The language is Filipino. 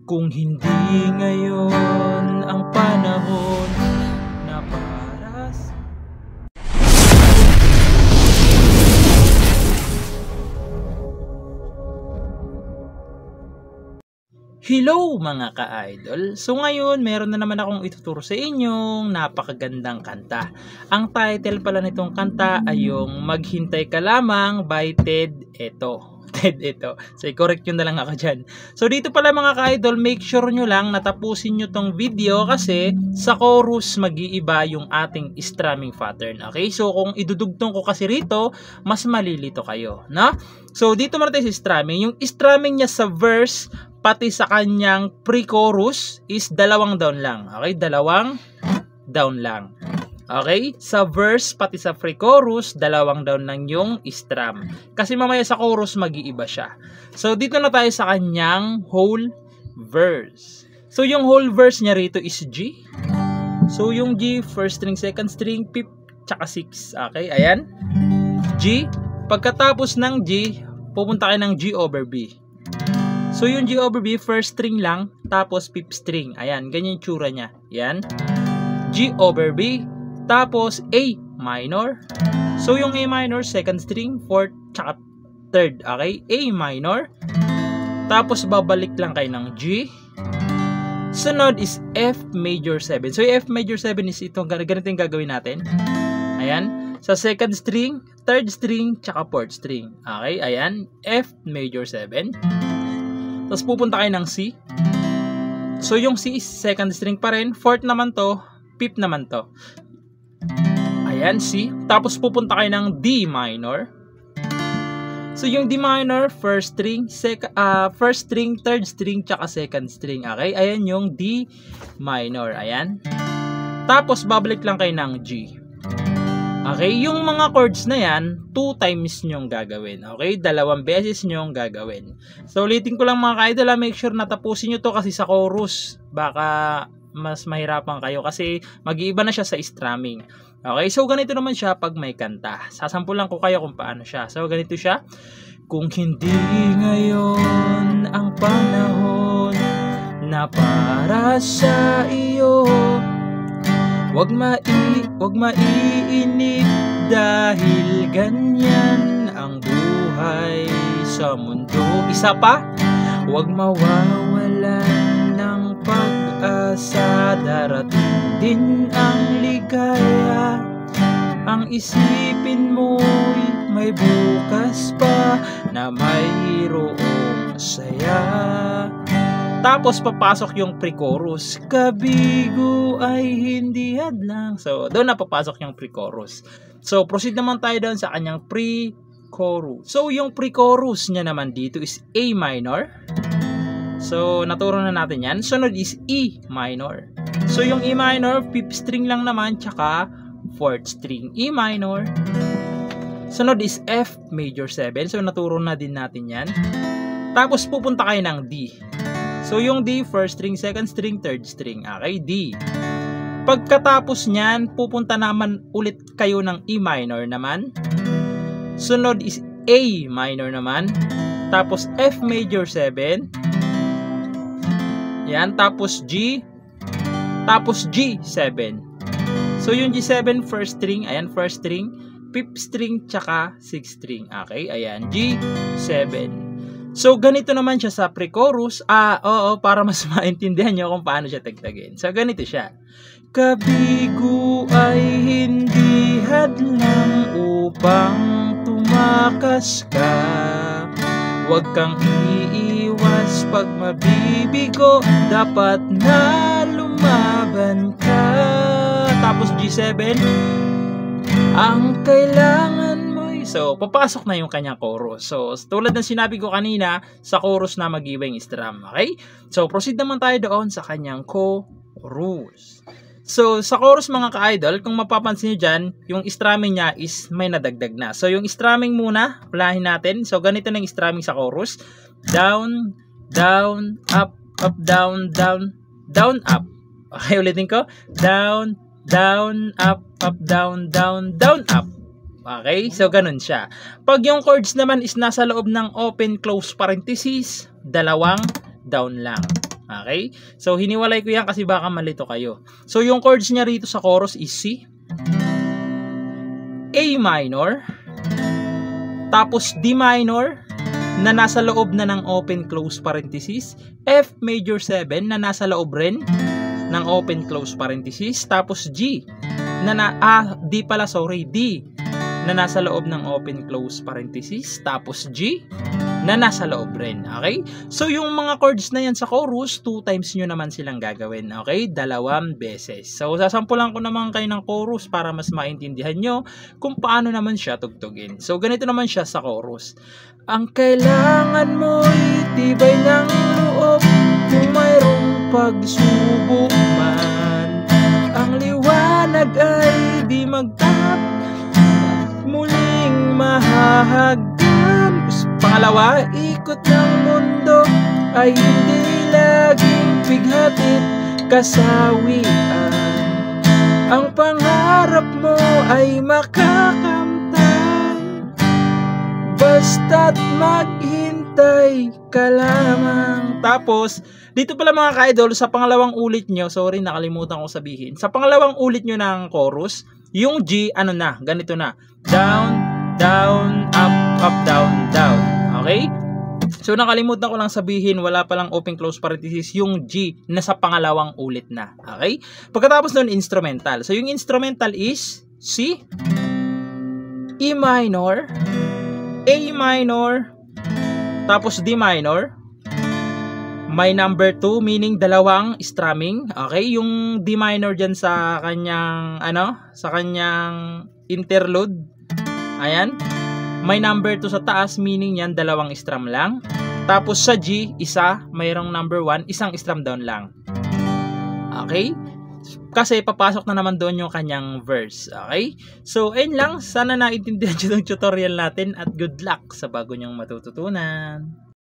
Kung hindi ngayon ang panahon na para sa... Hello mga ka-idol! So ngayon, meron na naman akong ituturo sa inyong napakagandang kanta. Ang title pala nitong kanta ay yung Maghintay Ka Lamang by Ted Eto. Ted Eto. So i-correct nyo na lang ako dyan. So dito pala mga ka-idol, make sure nyo lang natapusin nyo tong video kasi sa chorus mag-iiba yung ating strumming pattern. Okay? So kung idudugtong ko kasi rito, mas malilito kayo. No? So dito muna tayo sa strumming. Yung strumming niya sa verse pati sa kanyang pre-chorus is 2 down lang. Okay? 2 down lang. Okay? Sa verse pati sa pre-chorus, 2 down lang yung strum. Kasi mamaya sa chorus mag-iiba siya. So dito na tayo sa kanyang whole verse. So yung whole verse niya rito is G. So yung G, first string, second string, fifth, tsaka 6. Okay? Ayan. G. Pagkatapos ng G, pupunta kayo ng G over B. So yung G over B, first string lang, tapos fifth string. Ayan, ganyan yung tsura niya. Ayan. G over B, tapos A minor. So yung A minor, second string, fourth, tsaka third. Okay? A minor. Tapos babalik lang kayo ng G. Sunod is F major 7. So yung F major 7 is ito, ganito yung gagawin natin. Ayan. Sa second string, third string, tsaka fourth string. Okay? Ayan. F major 7. Tapos pupunta kayo ng C. So yung C is second string pa rin. Fourth naman to. Fifth naman to. Ayan, C. Tapos pupunta kayo ng D minor. So yung D minor, first string, third string, tsaka second string. Okay? Ayan yung D minor. Ayan. Tapos babalik lang kayo ng G. Okay? Yung mga chords na yan, 2 times nyong gagawin. Okay? 2 beses nyong gagawin. So ulitin ko lang mga ka-idol, make sure na tapusin nyo to kasi sa chorus baka mas mahirapan kayo kasi mag-iiba na siya sa strumming. Okay? So ganito naman siya pag may kanta. Sasampulan ko kayo kung paano siya. So ganito siya. Kung hindi ngayon ang panahon na para sa iyo, Wag maiinip dahil ganyan ang buhay sa mundo. Isa pa, wag mawawalan ng pag-asa, darating din ang ligaya. Ang isipin mo'y may bukas pa na mayroong saya. Tapos papasok yung pre-chorus. Kabigo ay hindi hadlang. So doon na papasok yung pre-chorus. So proceed naman tayo doon sa kanyang pre-chorus. So yung pre-chorus niya naman dito is A minor. So naturo na natin yan. Sunod is E minor. So yung E minor, 5th string lang naman, tsaka 4th string E minor. Sunod is F major 7. So naturo na din natin yan. Tapos pupunta kayo ng D. So yung D, first string, second string, third string. Okay, D. Pagkatapos nyan, pupunta naman ulit kayo ng E minor naman. Sunod is A minor naman. Tapos F major 7. Yan, tapos G. Tapos G7. So yung G7, first string, ayan, first string, fifth string, tsaka sixth string. Okay, ayan, G7. So, ganito naman siya sa pre-chorus. Oo, para mas maintindihan nyo kung paano siya tagtagin. So, ganito siya. Kabigo ay hindi hadlang upang tumakas ka. Huwag kang iiwas pag mabibigo. Dapat na lumaban ka. Tapos G7, ang kailangan. So, papasok na yung kanyang chorus. So, tulad ng sinabi ko kanina, sa chorus na mag-iba yung strum. Okay? So, proceed naman tayo doon sa kanyang chorus. So, sa chorus mga ka-idol, kung mapapansin nyo dyan, yung strumming niya is may nadagdag na. So, yung strumming muna, pulahin natin. So, ganito na yung strumming sa chorus. Down, down, up, up, down, down, down, up. Okay, ulitin ko. Down, down, up, down, down, down, up. Okay? So, ganun siya. Pag yung chords naman is nasa loob ng open, close parenthesis, 2 down lang. Okay? So, hiniwalay ko yan kasi baka malito kayo. So, yung chords niya rito sa chorus is C, A minor, tapos D minor, na nasa loob na ng open close parenthesis, F major 7 na nasa loob rin ng open close parenthesis, tapos G na D na nasa loob ng open close parenthesis, tapos G na nasa loob rin. Okay? So, yung mga chords na yan sa chorus, 2 times nyo naman silang gagawin. Okay? 2 beses. So, sasampulan ko naman kayo ng chorus para mas maintindihan nyo kung paano naman siya tugtugin. So, ganito naman siya sa chorus. Ang kailangan mo itibay ng loob kung mayroong pagsubok man. Ang liwanag ay di magtap, muling mahahagdan. Pangalawa, ikot ng mundo ay hindi laging bighatid kasawian. Ang pangarap mo ay makakamtan, basta't maghintay ka lamang. Tapos, dito pala mga ka-idol, sa pangalawang ulit nyo, sorry nakalimutan ko sabihin, sa pangalawang ulit nyo ng chorus, yung G, ganito na. Down, down, up, down, down. Okay? So, nakalimutan ko lang sabihin, wala palang open close parenthesis, yung G na sa pangalawang ulit na. Okay? Pagkatapos nun, instrumental. So, yung instrumental is C, E minor, A minor, tapos D minor. May number 2, meaning dalawang strumming. Okay? Yung D minor dyan sa kanyang, sa kanyang interlude. Ayan. May number 2 sa taas, meaning yan, dalawang strum lang. Tapos sa G, isa, mayroong number 1, isang strum down lang. Okay? Kasi papasok na naman doon yung kanyang verse. Okay? So, ayun lang. Sana naintindihan nyo yung tutorial natin at good luck sa bago nyong matututunan.